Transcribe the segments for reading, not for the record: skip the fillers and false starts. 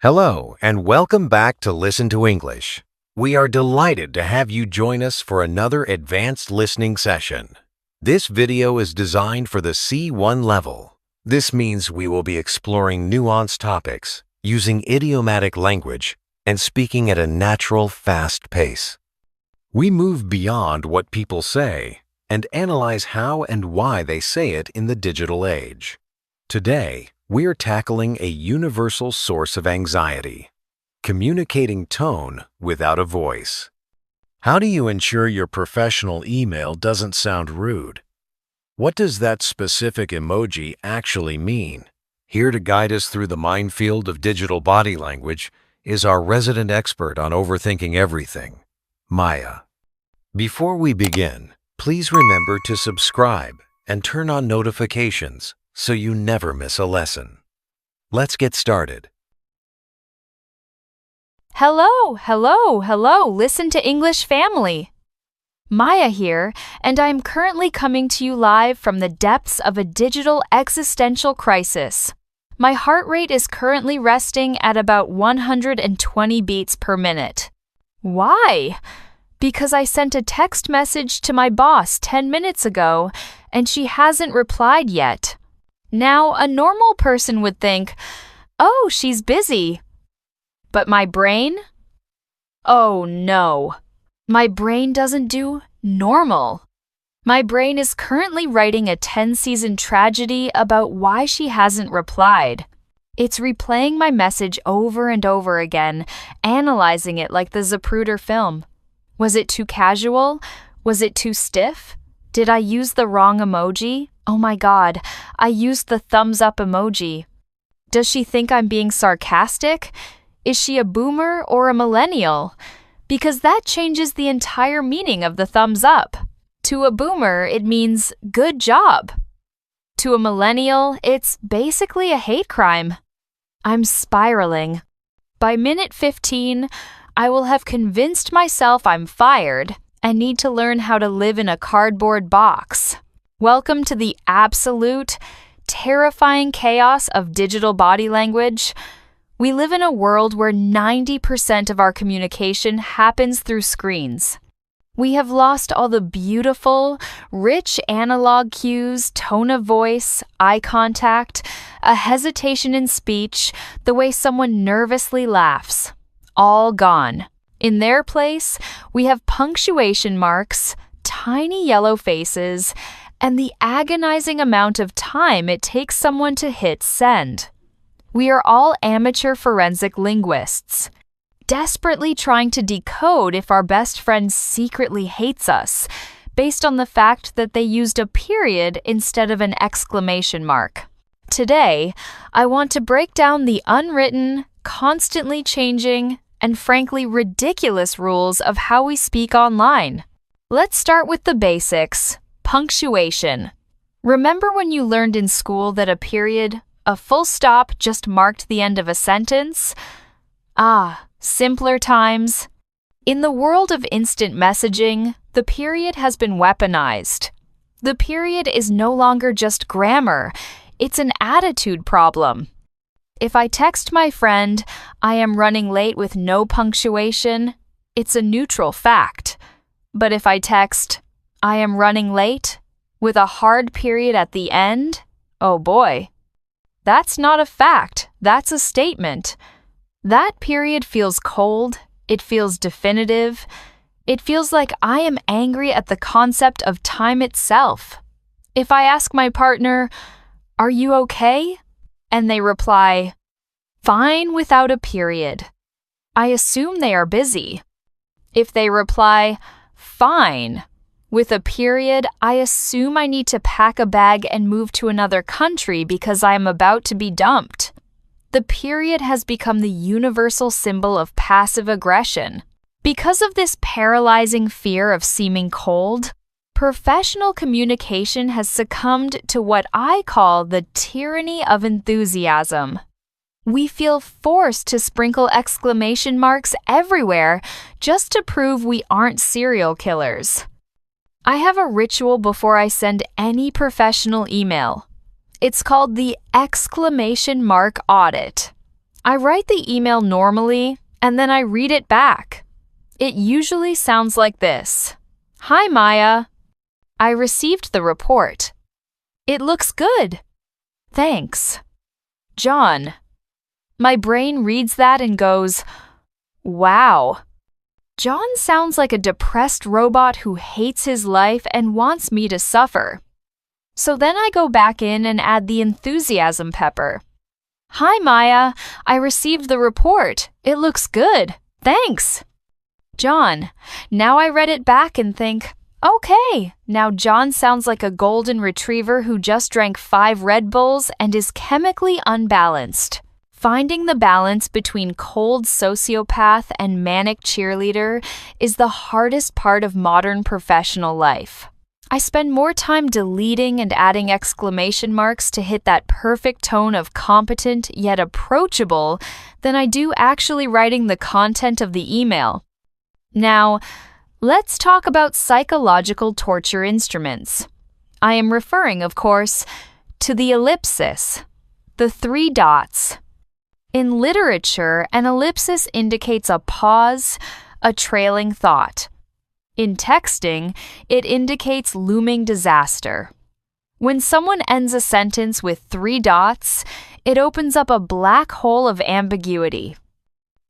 Hello, and welcome back to Listen to English. We are delighted to have you join us for another advanced listening session. This video is designed for the C1 level. This means we will be exploring nuanced topics, using idiomatic language, and speaking at a natural, fast pace. We move beyond what people say and analyze how and why they say it in the digital age. Today, we are tackling a universal source of anxiety: communicating tone without a voice. How do you ensure your professional email doesn't sound rude? What does that specific emoji actually mean? Here to guide us through the minefield of digital body language is our resident expert on overthinking everything, Maya. Before we begin, please remember to subscribe and turn on notifications so you never miss a lesson. Let's get started. Hello, Listen to English family. Maya here, and I'm currently coming to you live from the depths of a digital existential crisis. My heart rate is currently resting at about 120 beats per minute. Why? Because I sent a text message to my boss 10 minutes ago, and she hasn't replied yet. Now, a normal person would think, oh, she's busy. But my brain? Oh no. My brain doesn't do normal. My brain is currently writing a 10-season tragedy about why she hasn't replied. It's replaying my message over and over again, analyzing it like the Zapruder film. Was it too casual? Was it too stiff? Did I use the wrong emoji? Oh my God, I used the thumbs up emoji. Does she think I'm being sarcastic? Is she a boomer or a millennial? Because that changes the entire meaning of the thumbs up. To a boomer, it means good job. To a millennial, it's basically a hate crime. I'm spiraling. By minute 15, I will have convinced myself I'm fired and need to learn how to live in a cardboard box. Welcome to the absolute, terrifying chaos of digital body language. We live in a world where 90% of our communication happens through screens. We have lost all the beautiful, rich analog cues, tone of voice, eye contact, a hesitation in speech, the way someone nervously laughs. All gone. In their place, we have punctuation marks, tiny yellow faces, and the agonizing amount of time it takes someone to hit send. We are all amateur forensic linguists, desperately trying to decode if our best friend secretly hates us, based on the fact that they used a period instead of an exclamation mark. Today, I want to break down the unwritten, constantly changing, and frankly ridiculous rules of how we speak online. Let's start with the basics. Punctuation. Remember when you learned in school that a period, a full stop, just marked the end of a sentence? Ah, simpler times. In the world of instant messaging, the period has been weaponized. The period is no longer just grammar, it's an attitude problem. If I text my friend, I am running late with no punctuation, it's a neutral fact. But if I text, I am running late, with a hard period at the end, oh boy. That's not a fact, that's a statement. That period feels cold, it feels definitive, it feels like I am angry at the concept of time itself. If I ask my partner, "Are you okay?" and they reply, "Fine without a period," I assume they are busy. If they reply, "Fine," with a period, I assume I need to pack a bag and move to another country because I am about to be dumped. The period has become the universal symbol of passive aggression. Because of this paralyzing fear of seeming cold, professional communication has succumbed to what I call the tyranny of enthusiasm. We feel forced to sprinkle exclamation marks everywhere just to prove we aren't serial killers. I have a ritual before I send any professional email. It's called the exclamation mark audit. I write the email normally, and then I read it back. It usually sounds like this. Hi, Maya. I received the report. It looks good. Thanks. John. My brain reads that and goes, wow. John sounds like a depressed robot who hates his life and wants me to suffer. So then I go back in and add the enthusiasm pepper. Hi, Maya. I received the report. It looks good. Thanks. John. Now I read it back and think, okay, now John sounds like a golden retriever who just drank 5 Red Bulls and is chemically unbalanced. Finding the balance between cold sociopath and manic cheerleader is the hardest part of modern professional life. I spend more time deleting and adding exclamation marks to hit that perfect tone of competent yet approachable than I do actually writing the content of the email. Now, let's talk about psychological torture instruments. I am referring, of course, to the ellipsis, the 3 dots. In literature, an ellipsis indicates a pause, a trailing thought. In texting, it indicates looming disaster. When someone ends a sentence with 3 dots, it opens up a black hole of ambiguity.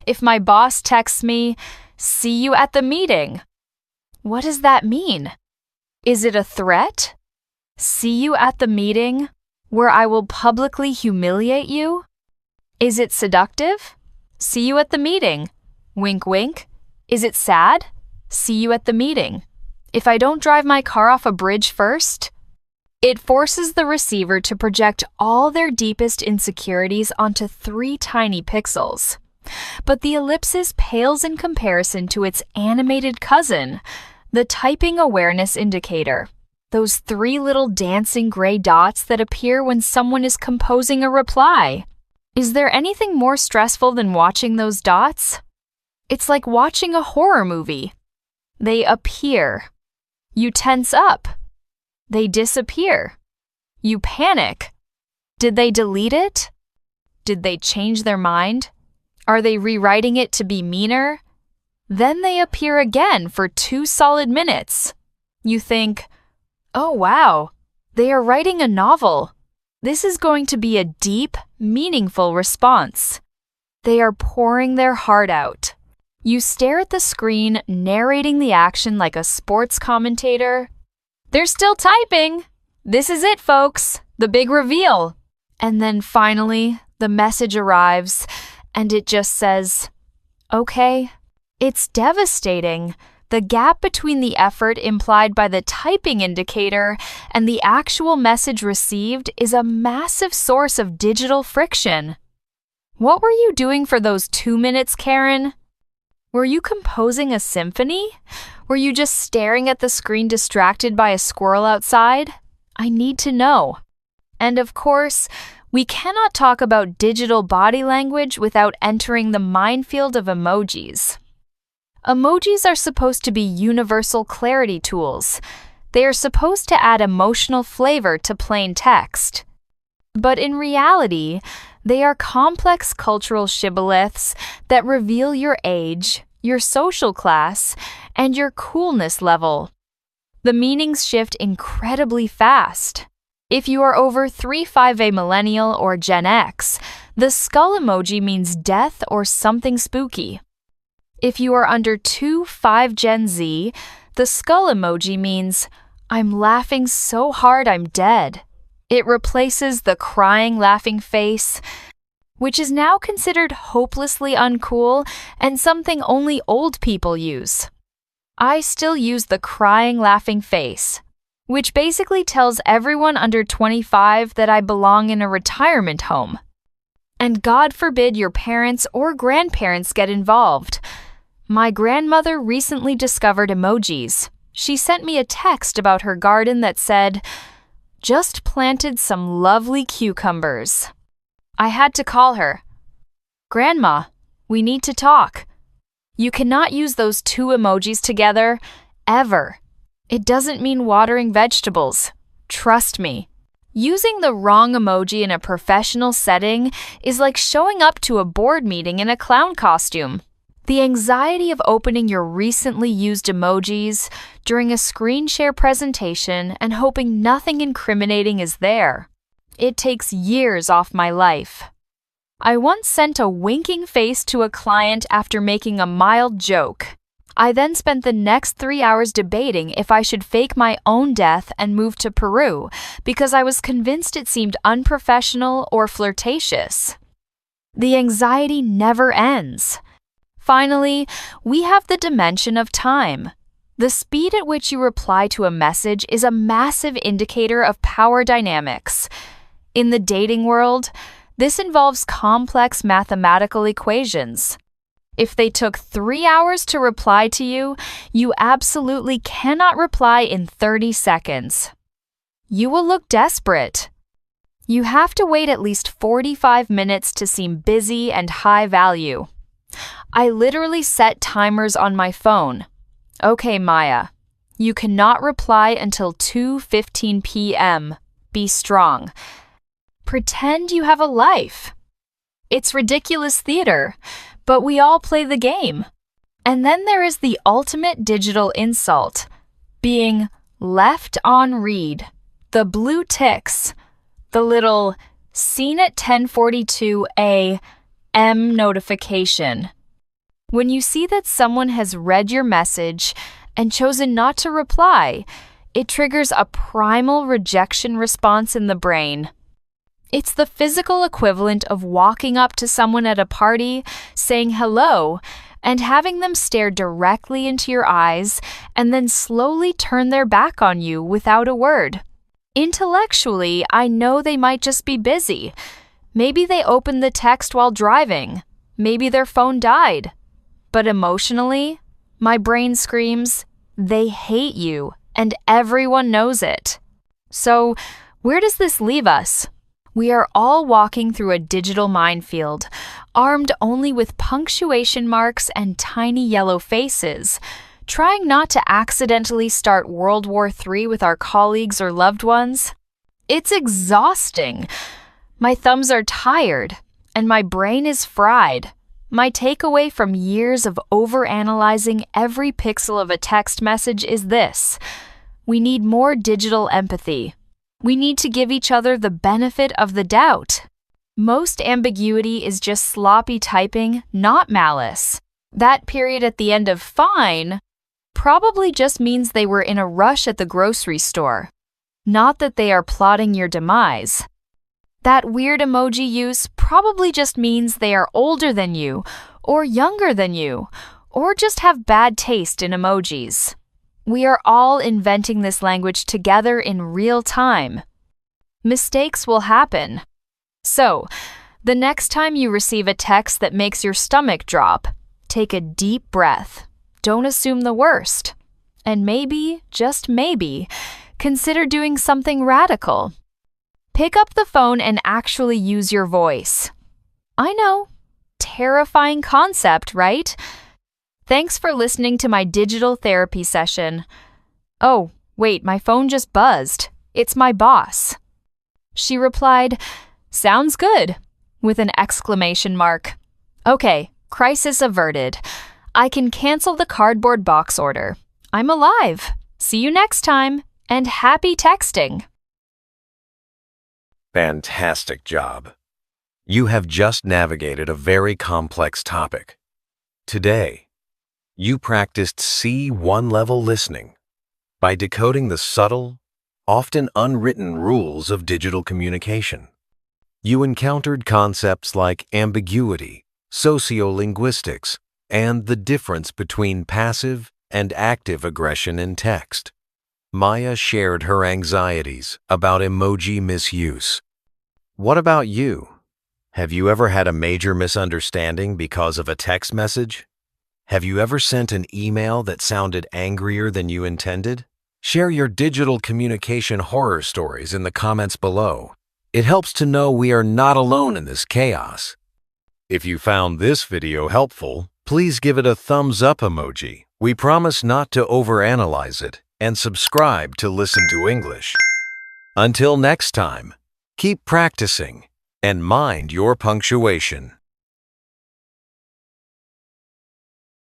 If my boss texts me, "See you at the meeting," what does that mean? Is it a threat? See you at the meeting, where I will publicly humiliate you? Is it seductive? See you at the meeting. Wink, wink. Is it sad? See you at the meeting. If I don't drive my car off a bridge first? It forces the receiver to project all their deepest insecurities onto 3 tiny pixels. But the ellipsis pales in comparison to its animated cousin, the typing awareness indicator. Those 3 little dancing gray dots that appear when someone is composing a reply. Is there anything more stressful than watching those dots? It's like watching a horror movie. They appear. You tense up. They disappear. You panic. Did they delete it? Did they change their mind? Are they rewriting it to be meaner? Then they appear again for 2 solid minutes. You think, oh wow, they are writing a novel. This is going to be a deep, meaningful response. They are pouring their heart out. You stare at the screen, narrating the action like a sports commentator. They're still typing. This is it, folks. The big reveal. And then finally, the message arrives, and it just says, okay. It's devastating. The gap between the effort implied by the typing indicator and the actual message received is a massive source of digital friction. What were you doing for those 2 minutes, Karen? Were you composing a symphony? Were you just staring at the screen distracted by a squirrel outside? I need to know. And of course, we cannot talk about digital body language without entering the minefield of emojis. Emojis are supposed to be universal clarity tools. They are supposed to add emotional flavor to plain text. But in reality, they are complex cultural shibboleths that reveal your age, your social class, and your coolness level. The meanings shift incredibly fast. If you are over 3.5 millennial or Gen X, the skull emoji means death or something spooky. If you are under 2.5 Gen Z, the skull emoji means, I'm laughing so hard I'm dead. It replaces the crying laughing face, which is now considered hopelessly uncool and something only old people use. I still use the crying laughing face, which basically tells everyone under 25 that I belong in a retirement home. And God forbid your parents or grandparents get involved. My grandmother recently discovered emojis. She sent me a text about her garden that said, "Just planted some lovely cucumbers." I had to call her. "Grandma, we need to talk." You cannot use those 2 emojis together, ever. It doesn't mean watering vegetables. Trust me. Using the wrong emoji in a professional setting is like showing up to a board meeting in a clown costume. The anxiety of opening your recently used emojis during a screen share presentation and hoping nothing incriminating is there. It takes years off my life. I once sent a winking face to a client after making a mild joke. I then spent the next 3 hours debating if I should fake my own death and move to Peru because I was convinced it seemed unprofessional or flirtatious. The anxiety never ends. Finally, we have the dimension of time. The speed at which you reply to a message is a massive indicator of power dynamics. In the dating world, this involves complex mathematical equations. If they took 3 hours to reply to you, you absolutely cannot reply in 30 seconds. You will look desperate. You have to wait at least 45 minutes to seem busy and high value. I literally set timers on my phone. Okay, Maya, you cannot reply until 2:15 p.m. Be strong. Pretend you have a life. It's ridiculous theater, but we all play the game. And then there is the ultimate digital insult, being left on read, the blue ticks, the little seen at 10:42 a.m. notification. When you see that someone has read your message and chosen not to reply, it triggers a primal rejection response in the brain. It's the physical equivalent of walking up to someone at a party, saying hello, and having them stare directly into your eyes and then slowly turn their back on you without a word. Intellectually, I know they might just be busy. Maybe they opened the text while driving. Maybe their phone died. But emotionally, my brain screams, they hate you, and everyone knows it. So, where does this leave us? We are all walking through a digital minefield, armed only with punctuation marks and tiny yellow faces, trying not to accidentally start World War III with our colleagues or loved ones. It's exhausting. My thumbs are tired, and my brain is fried. My takeaway from years of overanalyzing every pixel of a text message is this: we need more digital empathy. We need to give each other the benefit of the doubt. Most ambiguity is just sloppy typing, not malice. That period at the end of fine probably just means they were in a rush at the grocery store, not that they are plotting your demise. That weird emoji use probably just means they are older than you, or younger than you, or just have bad taste in emojis. We are all inventing this language together in real time. Mistakes will happen. So, the next time you receive a text that makes your stomach drop, take a deep breath. Don't assume the worst. And maybe, just maybe, consider doing something radical. Pick up the phone and actually use your voice. I know, terrifying concept, right? Thanks for listening to my digital therapy session. Oh, wait, my phone just buzzed. It's my boss. She replied, "Sounds good," with an exclamation mark. Okay, crisis averted. I can cancel the cardboard box order. I'm alive. See you next time, and happy texting. Fantastic job. You have just navigated a very complex topic. Today, you practiced C1 level listening by decoding the subtle, often unwritten rules of digital communication. You encountered concepts like ambiguity, sociolinguistics, and the difference between passive and active aggression in text. Maya shared her anxieties about emoji misuse. What about you? Have you ever had a major misunderstanding because of a text message? Have you ever sent an email that sounded angrier than you intended? Share your digital communication horror stories in the comments below. It helps to know we are not alone in this chaos. If you found this video helpful, please give it a thumbs up emoji. We promise not to overanalyze it, and subscribe to Listen to English. Until next time, keep practicing and mind your punctuation.